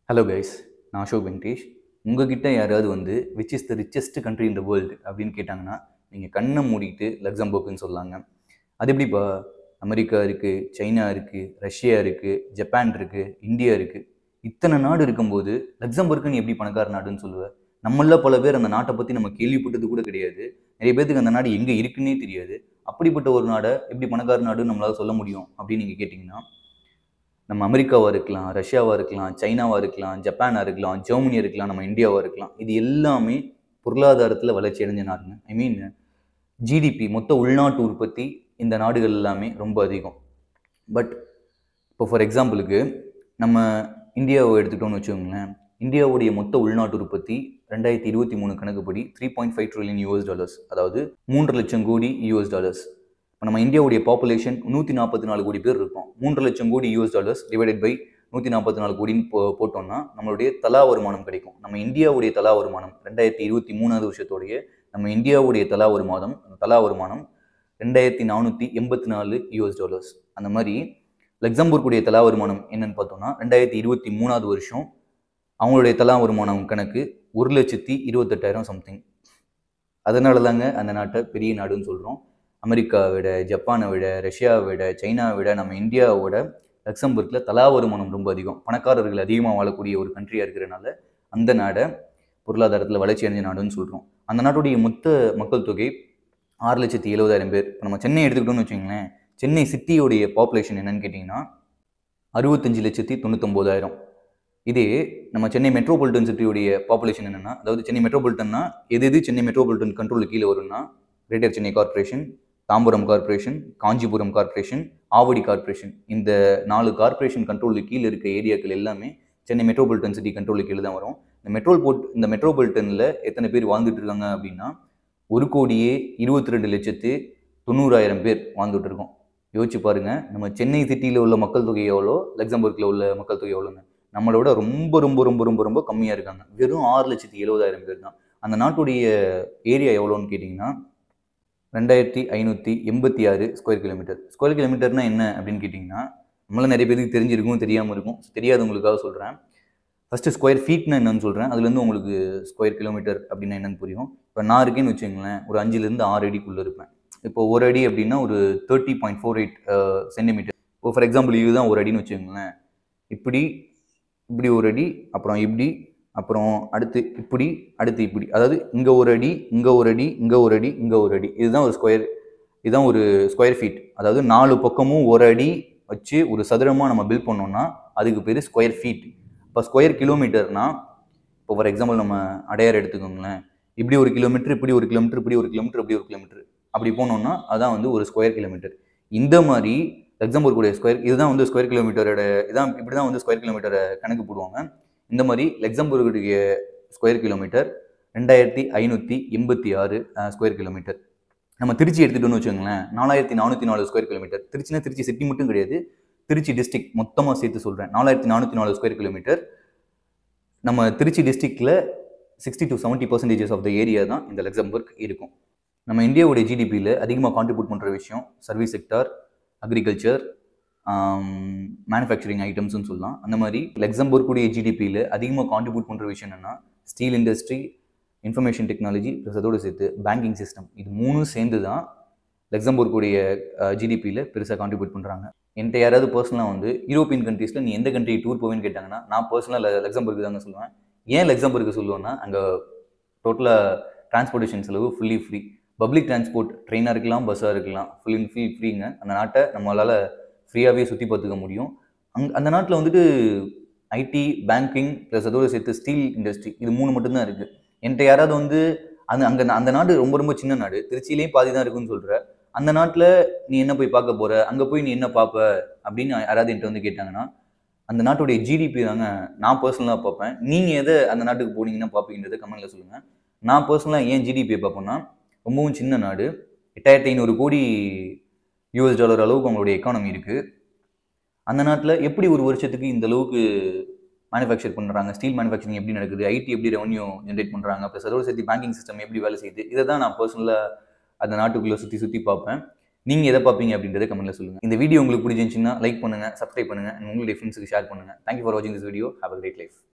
Hello guys, நான் அசோக் வெங்கடேஷ். உங்ககிட்ட யாராவது வந்து which is the richest country in the world அப்படின்னு கேட்டாங்கன்னா நீங்கள் கண்ணை மூடிட்டு லக்சம்பர்க்னு சொல்லாங்க. அது எப்படிப்பா? அமெரிக்கா இருக்குது, சைனா இருக்குது, ரஷ்யா இருக்குது, ஜப்பான் இருக்குது, இந்தியா இருக்குது. இத்தனை நாடு இருக்கும்போது லக்சம்பர்க்னு எப்படி பணக்கார நாடுன்னு சொல்லுவேன்? நம்மள பல பேர் அந்த நாட்டை பற்றி நம்ம கேள்விப்பட்டது கூட கிடையாது. நிறைய பேருக்கு அந்த நாடு எங்கே இருக்குன்னே தெரியாது. அப்படிப்பட்ட ஒரு நாடை எப்படி பணக்கார நாடுன்னு நம்மளால சொல்ல முடியும் அப்படின்னு நீங்கள் கேட்டிங்கன்னா, நம்ம அமெரிக்காவாக இருக்கலாம், ரஷ்யாவாக இருக்கலாம், சைனாவாக இருக்கலாம், ஜப்பானாக இருக்கலாம், ஜெர்மனி இருக்கலாம், நம்ம இந்தியாவாக இருக்கலாம். இது எல்லாமே பொருளாதாரத்தில் வளர்ச்சி அடைஞ்ச நாடுங்க. ஐ மீன் ஜிடிபி, மொத்த உள்நாட்டு உற்பத்தி இந்த நாடுகள் எல்லாமே ரொம்ப அதிகம். பட் இப்போ ஃபார் எக்ஸாம்பிளுக்கு நம்ம இந்தியாவை எடுத்துக்கிட்டோம்னு வச்சுக்கோங்களேன். இந்தியாவுடைய மொத்த உள்நாட்டு உற்பத்தி 2023 கணக்குப்படி $3.5 trillion, அதாவது 3 லட்சம் கோடி யூஎஸ். இப்போ நம்ம இந்தியாவுடைய பாப்புலேஷன் 144 கோடி பேர் இருக்கும். 3 லட்சம் கோடி யூஎஸ் டிவைடட் பை 144 கோடின்னு போட்டோம்னா நம்மளுடைய தலா வருமானம் கிடைக்கும். நம்ம இந்தியாவுடைய தலா வருமானம் 2023 வருஷத்தோடைய நம்ம இந்தியாவுடைய தலா வருமானம் 2484 அந்த மாதிரி லக்சம்பர்க்குடைய தலா வருமானம் என்னன்னு பார்த்தோம்னா 2023 வருஷம் அவங்களுடைய தலா வருமானம் கணக்கு 1,28,000 சம்திங். அதனால தாங்க அந்த நாட்டை பெரிய நாடுன்னு சொல்கிறோம். அமெரிக்காவை விட, ஜப்பானை விட, ரஷ்யாவை விட, சைனாவை விட நம்ம இந்தியாவோட லக்சம்பர்க்கில் தலா வருமானம் ரொம்ப அதிகம். பணக்காரர்கள் அதிகமாக வாழக்கூடிய ஒரு கண்ட்ரியாக இருக்கிறனால அந்த நாடை பொருளாதாரத்தில் வளர்ச்சி அடைஞ்ச நாடுன்னு சொல்கிறோம். அந்த நாட்டுடைய மொத்த மக்கள் தொகை 6,70,000 பேர். இப்போ நம்ம சென்னை எடுத்துக்கிட்டோம்னு வச்சுங்களேன். சென்னை சிட்டியோடைய பாப்புலேஷன் என்னன்னு கேட்டிங்கன்னா 65,99,000. இதே நம்ம சென்னை மெட்ரோபாலிட்டன் சிட்டியோடைய பாப்புலேஷன் என்னென்னா, அதாவது சென்னை மெட்ரோபாலிட்டன்னா எது சென்னை மெட்ரோபாலிட்டன் கண்ட்ரோலுக்கு கீழே வரும்னா, greater Chennai corporation, Tambaram corporation, Kanchipuram corporation, Avadi corporation. இந்த 4 கார்பரேஷன் கண்ட்ரோலுக்கு கீழே இருக்க ஏரியாக்கள் எல்லாமே சென்னை மெட்ரோபாலிட்டன் சிட்டி கண்ட்ரோலுக்கு கீழே தான் வரும். இந்த மெட்ரோபாலிட்டனில் எத்தனை பேர் வாழ்ந்துட்டு இருக்காங்க அப்படின்னா 1,22,90,000 பேர் வாழ்ந்துட்டு இருக்கோம். யோசிச்சு பாருங்க, நம்ம சென்னை சிட்டியில் உள்ள மக்கள் தொகை எவ்வளோ, லக்சம்பர்க்கில் உள்ள மக்கள் தொகை எவ்வளோங்க? நம்மளோட ரொம்ப ரொம்ப ரொம்ப ரொம்ப ரொம்ப கம்மியாக இருக்காங்க. வெறும் 6,70,000 பேர் தான். அந்த நாட்டுடைய ஏரியா எவ்வளோன்னு கேட்டிங்கன்னா 2,586 ஸ்கொயர் கிலோமீட்டர். ஸ்கொயர் கிலோமீட்டர்னா என்ன அப்படின்னு கேட்டிங்கன்னா, நம்மளால நிறைய பேருக்கு தெரிஞ்சிருக்கும், தெரியாமல் இருக்கும். தெரியாதவங்களுக்காக சொல்கிறேன். ஃபஸ்ட்டு ஸ்கொயர் ஃபீட்னா என்னன்னு சொல்கிறேன். அதுலேருந்து உங்களுக்கு ஸ்கொயர் கிலோமீட்டர் அப்படின்னா என்னன்னு புரியும். இப்போ நான் இருக்கேன்னு வச்சுங்களேன், ஒரு 5லேருந்து 6 அடிக்குள்ளே இருப்பேன். இப்போ ஒரு அடி அப்படின்னா ஒரு 30.48 சென்டிமீட்டர். இப்போ ஃபார் எக்ஸாம்பிள் இதுதான் ஒரு அடின்னு வச்சுக்கோங்களேன். இப்படி ஒரு அடி, அப்புறம் இப்படி, அப்புறம் அடுத்து இப்படி, அடுத்து இப்படி. அதாவது இங்கே ஒரு அடி, இங்கே ஒரு அடி, இங்கே ஒரு அடி, இங்கே ஒரு அடி. இதுதான் ஒரு ஸ்கொயர் ஃபீட். அதாவது 4 பக்கமும் ஒரு அடி வச்சு ஒரு சதுரமாக நம்ம பில்ட் பண்ணோம்னா அதுக்கு பேர் ஸ்கொயர் ஃபீட். இப்போ ஸ்கொயர் கிலோமீட்டர்னா, இப்போ ஃபார் எக்ஸாம்பிள் நம்ம அடையார் எடுத்துக்கோங்களேன். இப்படி ஒரு கிலோமீட்டர், இப்படி ஒரு கிலோமீட்டர், இப்படி ஒரு கிலோமீட்டர், இப்படி ஒரு கிலோமீட்டர், அப்படி போனோம்னா அதான் வந்து ஒரு ஸ்கொயர் கிலோமீட்டர். இந்த மாதிரி லக்சம்பர்க்குடைய இதுதான் வந்து ஸ்கொயர் கிலோமீட்டரோட இப்படி தான் வந்து ஸ்கொயர் கிலோமீட்டரை கணக்கு போடுவாங்க. இந்த மாதிரி லக்சம்பர்க்குடைய ஸ்கொயர் கிலோமீட்டர் 2,586 ஸ்கொயர் கிலோமீட்டர். நம்ம திருச்சி எடுத்துகிட்டோன்னு வச்சுக்கோங்களேன், 4,404 ஸ்கொயர் கிலோமீட்டர். திருச்சினா திருச்சி சிட்டி மட்டும் கிடையாது, திருச்சி டிஸ்ட்ரிக்ட் மொத்தமாக சேர்த்து சொல்கிறேன். 4,404 ஸ்கொயர் கிலோமீட்டர். நம்ம திருச்சி டிஸ்ட்ரிக்டில் 60 to 70% ஆஃப் த ஏரியா தான் இந்த லக்சம்பர்க் இருக்கும். நம்ம இந்தியாவுடைய ஜிடிபியில் அதிகமாக கான்ட்ரிபியூட் பண்ணுற விஷயம் சர்வீஸ் செக்டார், அக்ரிகல்ச்சர், மேனுஃபேக்சரிங் ஐட்டம்ஸ்னு சொல்லலாம். அந்த மாதிரி லக்சம்பர்க்குடைய ஜிடிபியில் அதிகமாக கான்ட்ரிபியூட் பண்ணுற விஷயம் என்னென்னா steel industry, information technology, plus அதோடு சேர்த்து பேங்கிங் சிஸ்டம். இது 3 சேர்ந்து தான் லக்சம்பர்க்குடைய ஜிடிபியில் பெருசாக கான்ட்ரிபியூட் பண்ணுறாங்க. என்கிட்ட யாராவது பர்சனலாக வந்து யூரோப்பியன் கண்ட்ரீஸில் நீ எந்த கண்ட்ரி டூர் போவேன்னு கேட்டாங்கன்னா, நான் பர்சனலாக லக்சம்பர்க்கு தாங்க சொல்லுவேன். ஏன் லக்சம்பர்க்கு சொல்லுவேன்னா, அங்கே டோட்டலாக டிரான்ஸ்போர்ட்டேஷன் செலவு ஃபுல்லி ஃப்ரீ. பப்ளிக் டிரான்ஸ்போர்ட் ட்ரெயினாக இருக்கலாம், பஸ்ஸாக இருக்கலாம், ஃப்ரீங்க. அந்த நாட்டை நம்மளால் ஃப்ரீயாகவே சுற்றி பார்த்துக்க முடியும். அந்த நாட்டில் வந்துட்டு ஐடி, பேங்கிங், ப்ளஸ் அதோடு சேர்த்து ஸ்டீல் இண்டஸ்ட்ரி, இது 3 மட்டும்தான் இருக்குது. என்கிட்ட யாராவது வந்து அந்த நாடு ரொம்ப ரொம்ப சின்ன நாடு, திருச்சியிலேயும் பாதி தான் இருக்குன்னு சொல்கிற, அந்த நாட்டில் நீ என்ன போய் பார்க்க போகிற, அங்கே போய் நீ என்ன பார்ப்ப அப்படின்னு யாராவது என்கிட்ட வந்து கேட்டாங்கன்னா, அந்த நாட்டுடைய ஜிடிபி தாங்க நான் பர்சனலாக பார்ப்பேன். நீங்கள் எதை அந்த நாட்டுக்கு போனீங்கன்னா பார்ப்பீங்கன்றதை கமெண்ட்டில் சொல்லுங்கள். நான் பர்சனலாக ஏன் ஜிடிபியை பார்ப்பேன்னா, ரொம்பவும் சின்ன நாடு, 8,500 கோடி யூஎஸ் டாலர் அளவுக்கு அவங்களுடைய எக்கானமி இருக்குது. அந்த நாட்டில் எப்படி ஒரு வருஷத்துக்கு இந்த அளவுக்கு மேனுஃபேக்சர் பண்ணுறாங்க, ஸ்டீல் மேனுஃபேக்சரிங் எப்படி நடக்குது, ஐடி எப்படி ரெவன்யூ ஜென்ரேட் பண்ணுறாங்க, ப்ளஸ் அதோடு சேர்த்து பேங்கிங் சிஸ்டம் எப்படி வேலை செய்யுது, இதை தான் நான் பர்சனலாக அந்த நாட்டுக்குள்ளே சுற்றி பார்ப்பேன். நீங்கள் எதை பார்ப்பீங்க அப்படின்றத கமெண்ட்டில் சொல்லுங்கள். இந்த வீடியோ உங்களுக்கு பிடிச்சிருந்துச்சுன்னா லைக் பண்ணுங்கள், சப்ஸ்கிரைப் பண்ணுங்கள், உங்களுடைய ஃப்ரெண்ட்ஸுக்கு ஷேர் பண்ணுங்கள். தேங்க்யூ ஃபார் வாட்சிங் this video. Have a great life.